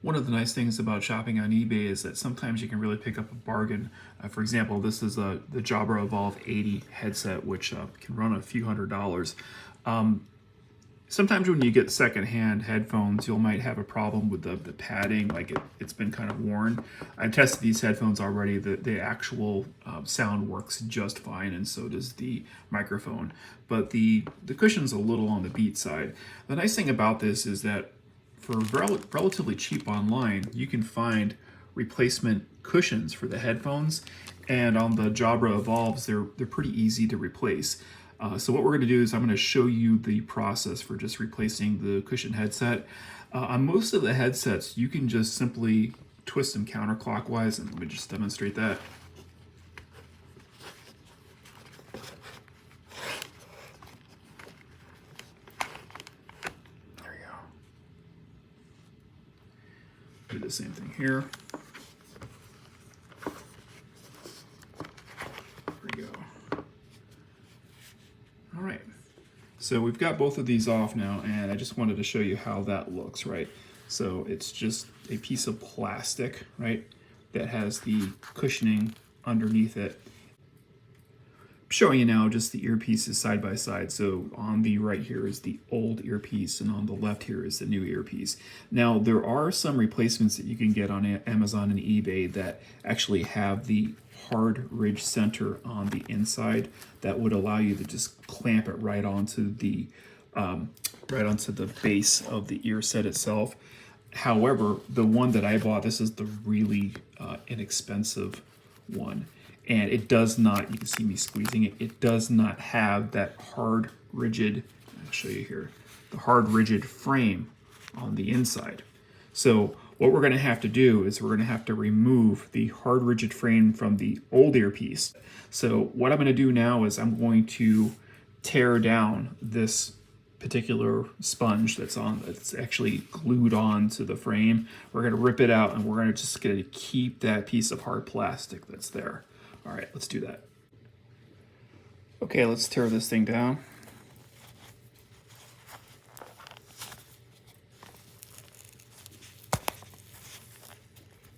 One of the nice things about shopping on eBay is that sometimes you can really pick up a bargain. For example, this is the Jabra Evolve 80 headset, which can run a few $100s. Sometimes when you get secondhand headphones, you might have a problem with the padding, like it's been kind of worn. I've tested these headphones already. The actual sound works just fine, and so does the microphone. But the cushion's a little on the beat side. The nice thing about this is that for relatively cheap online, you can find replacement cushions for the headphones, and on the Jabra Evolves, they're pretty easy to replace. So what we're going to do is I'm going to show you the process for just replacing the cushion headset. On most of the headsets, you can just simply twist them counterclockwise, and let me just demonstrate that. There we go. Do the same thing here. All right, so we've got both of these off now, and I just wanted to show you how that looks, right? So it's just a piece of plastic, right, that has the cushioning underneath it. I'm showing you now just the earpieces side by side. So on the right here is the old earpiece, and on the left here is the new earpiece. Now, there are some replacements that you can get on Amazon and eBay that actually have the hard ridge center on the inside that would allow you to just clamp it right onto the base of the ear set itself. However, the one that I bought, this is the really inexpensive one, and it does not, you can see me squeezing it, it does not have that hard rigid, I'll show you here, the hard rigid frame on the inside. So what we're going to have to do is we're going to have to remove the hard rigid frame from the old earpiece. So what I'm going to do now is I'm going to tear down this particular sponge that's actually glued on to the frame. We're going to rip it out, and we're going to keep that piece of hard plastic that's there. All right, let's do that. Okay, let's tear this thing down.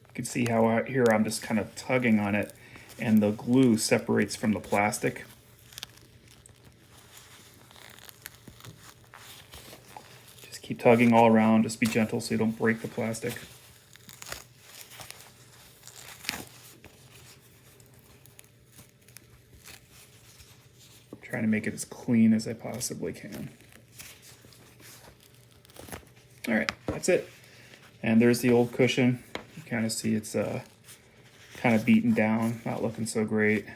You can see how here I'm just kind of tugging on it, and the glue separates from the plastic. Just keep tugging all around, just be gentle so you don't break the plastic. I'm trying to make it as clean as I possibly can. All right, that's it. And there's the old cushion. You kind of see it's kind of beaten down, not looking so great.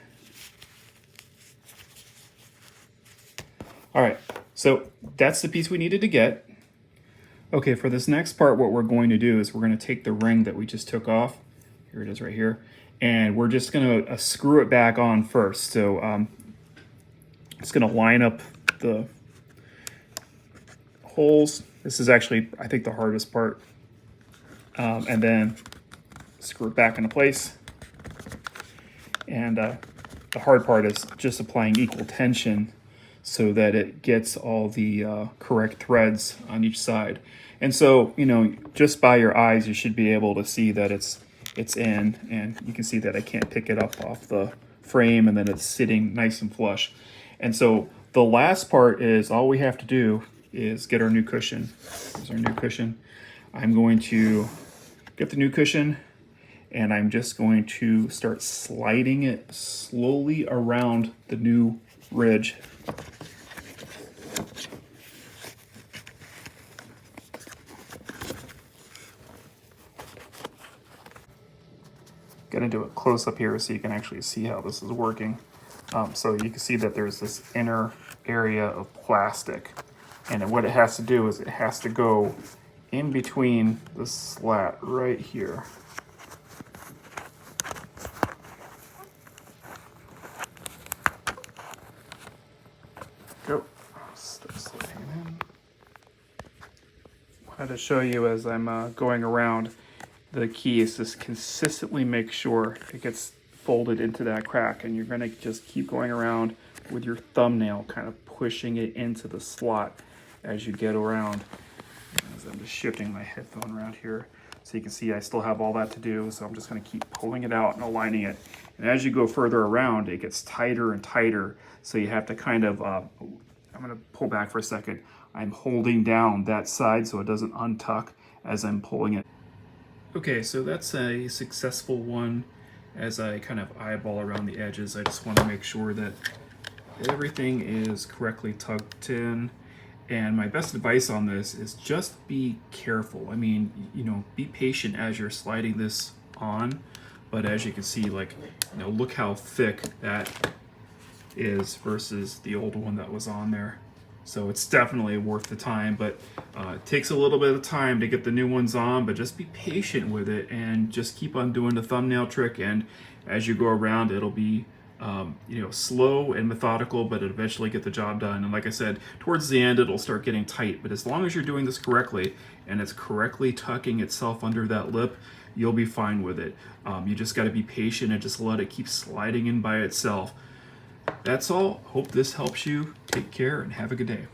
All right, so that's the piece we needed to get. Okay, for this next part, what we're going to do is we're going to take the ring that we just took off. Here it is right here. And we're just going to screw it back on first. So it's going to line up the holes. This is actually, I think, the hardest part. And then screw it back into place. And the hard part is just applying equal tension so that it gets all the correct threads on each side. And so, you know, just by your eyes, you should be able to see that it's in, and you can see that I can't pick it up off the frame, and then it's sitting nice and flush. And so the last part is all we have to do is get our new cushion. Here's our new cushion. I'm going to get the new cushion, and I'm just going to start sliding it slowly around the new ridge. Gonna do it close up here so you can actually see how this is working. So you can see that there's this inner area of plastic, and what it has to do is it has to go in between the slat right here. Go. Start sliding it in. Wanted to show you as I'm going around. The key is just consistently make sure it gets folded into that crack, and you're gonna just keep going around with your thumbnail kind of pushing it into the slot as you get around. As I'm just shifting my headphone around here. So you can see I still have all that to do, so I'm just going to keep pulling it out and aligning it. And as you go further around, it gets tighter and tighter, so you have to kind of, I'm going to pull back for a second. I'm holding down that side so it doesn't untuck as I'm pulling it. Okay, so that's a successful one. As I kind of eyeball around the edges, I just want to make sure that everything is correctly tucked in. And my best advice on this is just be careful. I mean, you know, be patient as you're sliding this on. But as you can see, like, you know, look how thick that is versus the old one that was on there. So it's definitely worth the time, but it takes a little bit of time to get the new ones on, but just be patient with it and just keep on doing the thumbnail trick. And as you go around, it'll be you know, slow and methodical, but it'll eventually get the job done. And like I said, towards the end, it'll start getting tight, but as long as you're doing this correctly and it's correctly tucking itself under that lip, you'll be fine with it. You just got to be patient and just let it keep sliding in by itself. That's all. Hope this helps you. Take care and have a good day.